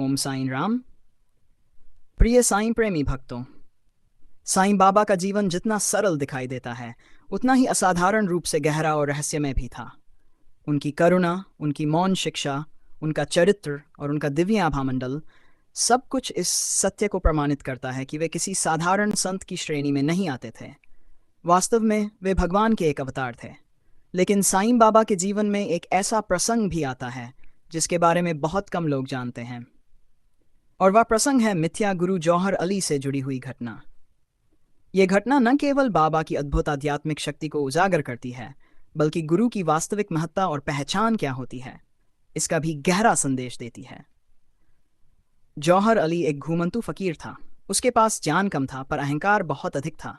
ओम साईं राम। प्रिय साईं प्रेमी भक्तों, साईं बाबा का जीवन जितना सरल दिखाई देता है उतना ही असाधारण रूप से गहरा और रहस्यमय भी था। उनकी करुणा, उनकी मौन शिक्षा, उनका चरित्र और उनका दिव्य आभामंडल सब कुछ इस सत्य को प्रमाणित करता है कि वे किसी साधारण संत की श्रेणी में नहीं आते थे। वास्तव में वे भगवान के एक अवतार थे। लेकिन साईं बाबा के जीवन में एक ऐसा प्रसंग भी आता है जिसके बारे में बहुत कम लोग जानते हैं, और वह प्रसंग है मिथ्या गुरु जौहर अली से जुड़ी हुई घटना। यह घटना न केवल बाबा की अद्भुत आध्यात्मिक शक्ति को उजागर करती है, बल्कि गुरु की वास्तविक महत्ता और पहचान क्या होती है इसका भी गहरा संदेश देती है। जौहर अली एक घूमंतू फकीर था। उसके पास ज्ञान कम था पर अहंकार बहुत अधिक था।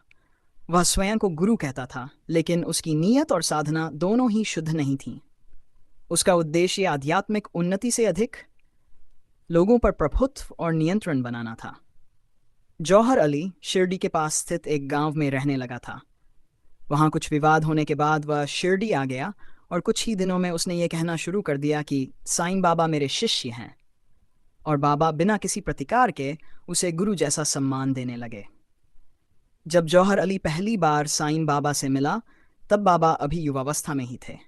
वह स्वयं को गुरु कहता था, लेकिन उसकी नीयत और साधना दोनों ही शुद्ध नहीं थीं। उसका उद्देश्य आध्यात्मिक उन्नति से अधिक लोगों पर प्रभुत्व और नियंत्रण बनाना था। जौहर अली शिरडी के पास स्थित एक गांव में रहने लगा था। वहां कुछ विवाद होने के बाद वह शिरडी आ गया और कुछ ही दिनों में उसने ये कहना शुरू कर दिया कि साईं बाबा मेरे शिष्य हैं, और बाबा बिना किसी प्रतिकार के उसे गुरु जैसा सम्मान देने लगे। जब जौहर अली पहली बार साईं बाबा से मिला तब बाबा अभी युवावस्था में ही थे,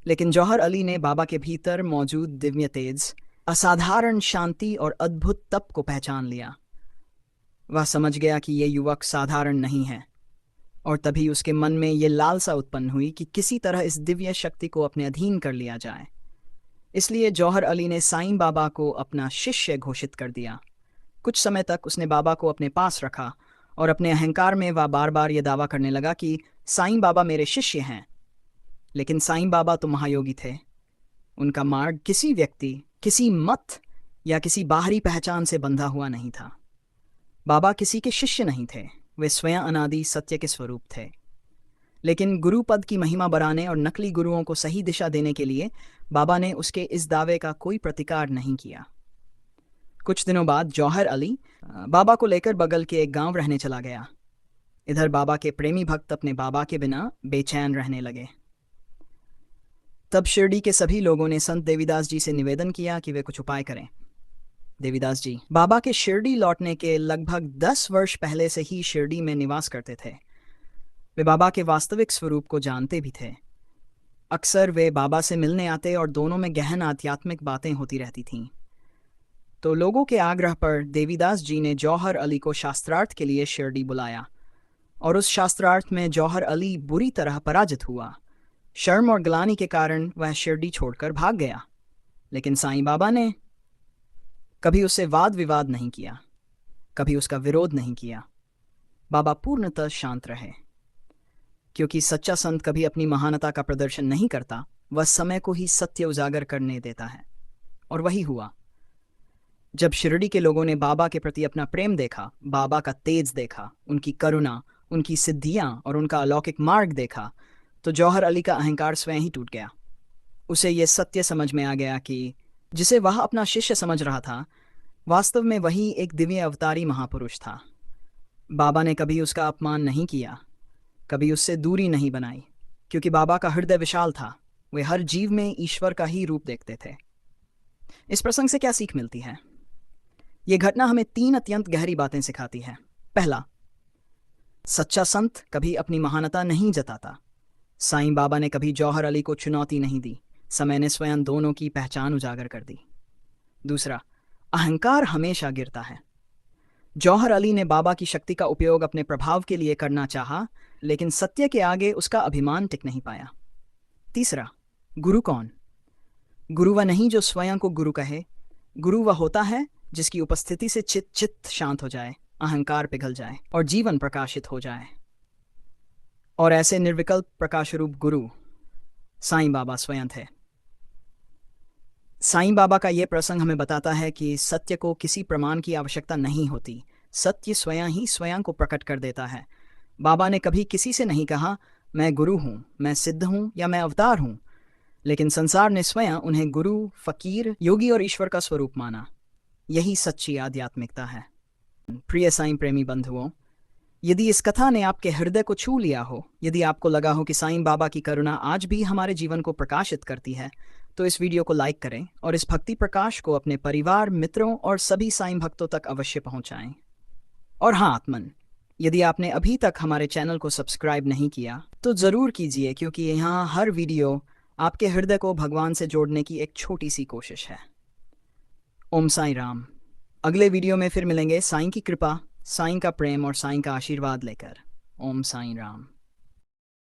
लेकिन जौहर अली ने बाबा के भीतर मौजूद दिव्य तेज, असाधारण शांति और अद्भुत तप को पहचान लिया। वह समझ गया कि यह युवक साधारण नहीं है, और तभी उसके मन में यह लालसा उत्पन्न हुई कि किसी तरह इस दिव्य शक्ति को अपने अधीन कर लिया जाए। इसलिए जौहर अली ने साईं बाबा को अपना शिष्य घोषित कर दिया। कुछ समय तक उसने बाबा को अपने पास रखा और अपने अहंकार में वह बार बार यह दावा करने लगा कि साईं बाबा मेरे शिष्य हैं। लेकिन साईं बाबा तो महायोगी थे। उनका मार्ग किसी व्यक्ति, किसी मत या किसी बाहरी पहचान से बंधा हुआ नहीं था। बाबा किसी के शिष्य नहीं थे, वे स्वयं अनादि सत्य के स्वरूप थे। लेकिन गुरु पद की महिमा बढ़ाने और नकली गुरुओं को सही दिशा देने के लिए बाबा ने उसके इस दावे का कोई प्रतिकार नहीं किया। कुछ दिनों बाद जौहर अली बाबा को लेकर बगल के एक गांव रहने चला गया। इधर बाबा के प्रेमी भक्त अपने बाबा के बिना बेचैन रहने लगे। तब शिरडी के सभी लोगों ने संत देवीदास जी से निवेदन किया कि वे कुछ उपाय करें। देवीदास जी बाबा के शिरडी लौटने के लगभग 10 वर्ष पहले से ही शिरडी में निवास करते थे। वे बाबा के वास्तविक स्वरूप को जानते भी थे। अक्सर वे बाबा से मिलने आते और दोनों में गहन आध्यात्मिक बातें होती रहती थीं। तो लोगों के आग्रह पर देवीदास जी ने जौहर अली को शास्त्रार्थ के लिए शिरडी बुलाया, और उस शास्त्रार्थ में जौहर अली बुरी तरह पराजित हुआ। शर्म और ग्लानि के कारण वह शिरडी छोड़कर भाग गया। लेकिन साईं बाबा ने कभी उससे वाद विवाद नहीं किया, कभी उसका विरोध नहीं किया। बाबा पूर्णतः शांत रहे, क्योंकि सच्चा संत कभी अपनी महानता का प्रदर्शन नहीं करता, वह समय को ही सत्य उजागर करने देता है। और वही हुआ। जब शिरडी के लोगों ने बाबा के प्रति अपना प्रेम देखा, बाबा का तेज देखा, उनकी करुणा, उनकी सिद्धियां और उनका अलौकिक मार्ग देखा, तो जौहर अली का अहंकार स्वयं ही टूट गया। उसे यह सत्य समझ में आ गया कि जिसे वह अपना शिष्य समझ रहा था, वास्तव में वही एक दिव्य अवतारी महापुरुष था। बाबा ने कभी उसका अपमान नहीं किया, कभी उससे दूरी नहीं बनाई, क्योंकि बाबा का हृदय विशाल था। वे हर जीव में ईश्वर का ही रूप देखते थे। इस प्रसंग से क्या सीख मिलती है? यह घटना हमें 3 अत्यंत गहरी बातें सिखाती है। पहला, सच्चा संत कभी अपनी महानता नहीं जताता। साईं बाबा ने कभी जौहर अली को चुनौती नहीं दी, समय ने स्वयं दोनों की पहचान उजागर कर दी। दूसरा, अहंकार हमेशा गिरता है। जौहर अली ने बाबा की शक्ति का उपयोग अपने प्रभाव के लिए करना चाहा, लेकिन सत्य के आगे उसका अभिमान टिक नहीं पाया। तीसरा, गुरु कौन? गुरु वह नहीं जो स्वयं को गुरु कहे। गुरु वह होता है जिसकी उपस्थिति से चित्त शांत हो जाए, अहंकार पिघल जाए और जीवन प्रकाशित हो जाए। और ऐसे निर्विकल्प प्रकाशरूप गुरु साईं बाबा स्वयं थे। साईं बाबा का यह प्रसंग हमें बताता है कि सत्य को किसी प्रमाण की आवश्यकता नहीं होती। सत्य स्वयं ही स्वयं को प्रकट कर देता है। बाबा ने कभी किसी से नहीं कहा, मैं गुरु हूँ, मैं सिद्ध हूँ या मैं अवतार हूँ, लेकिन संसार ने स्वयं उन्हें गुरु, फकीर, योगी और ईश्वर का स्वरूप माना। यही सच्ची आध्यात्मिकता है। प्रिय साईं प्रेमी बंधुओं, यदि इस कथा ने आपके हृदय को छू लिया हो, यदि आपको लगा हो कि साईं बाबा की करुणा आज भी हमारे जीवन को प्रकाशित करती है, तो इस वीडियो को लाइक करें और इस भक्ति प्रकाश को अपने परिवार, मित्रों और सभी साईं भक्तों तक अवश्य पहुंचाएं। और हाँ आत्मन, यदि आपने अभी तक हमारे चैनल को सब्सक्राइब नहीं किया तो ज़रूर कीजिए, क्योंकि यहाँ हर वीडियो आपके हृदय को भगवान से जोड़ने की एक छोटी सी कोशिश है। ओम साईं राम। अगले वीडियो में फिर मिलेंगे साईं की कृपा, साईं का प्रेम और साईं का आशीर्वाद लेकर। ओम साईं राम।